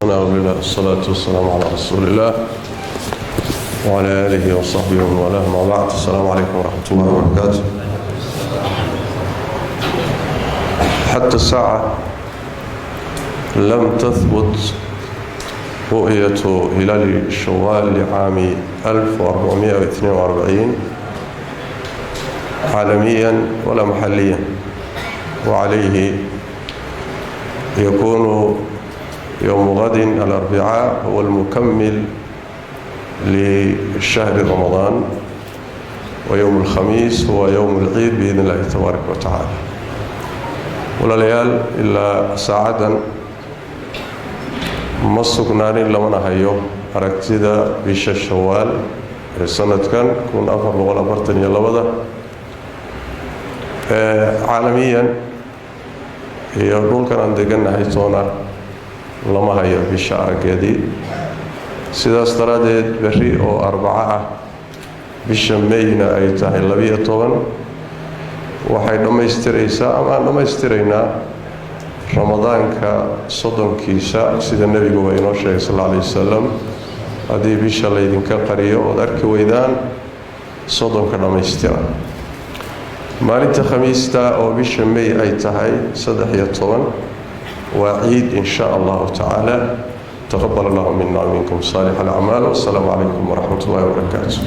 والصلاة والسلام على رسول الله وعلى آله وصحبه ومن والاه، ما بعد. السلام عليكم ورحمة الله وبركاته. حتى الساعة لم تثبت رؤية هلال شوال لعام 1442 عالميا ولا محليا، وعليه يكون يوم غد الأربعاء هو المكمل للشهر رمضان، ويوم الخميس هو يوم العيد بإذن الله تبارك وتعالى. walaalyaal ilaa saacadan ma sugnaanin lamana hayo aragtida bisha shawaal ee sanadkan 1442 caalamiyan iyo dhulkan aan degannahay toona lama hayo bisha araggeedii. sidaas daraaddeed berri oo arbaco ah bisha mayna ay tahay 12 waxay dhammaystiraysaa ama aan dhammaystiraynaa ramadaanka soddonkiisa sida nebiguba inoo sheegay sal alla alay wasalam. haddii bisha laydinka qariyo ood arki weydaan soddonka dhammaystira. maalinta khamiista oo bisha may ay tahay 13 waa ciid in sha allahu tacaala. taqabal allahu mina minkum saalix alacmaal. wassalaamu calaykum waraxmat ullahi wabarakaatu.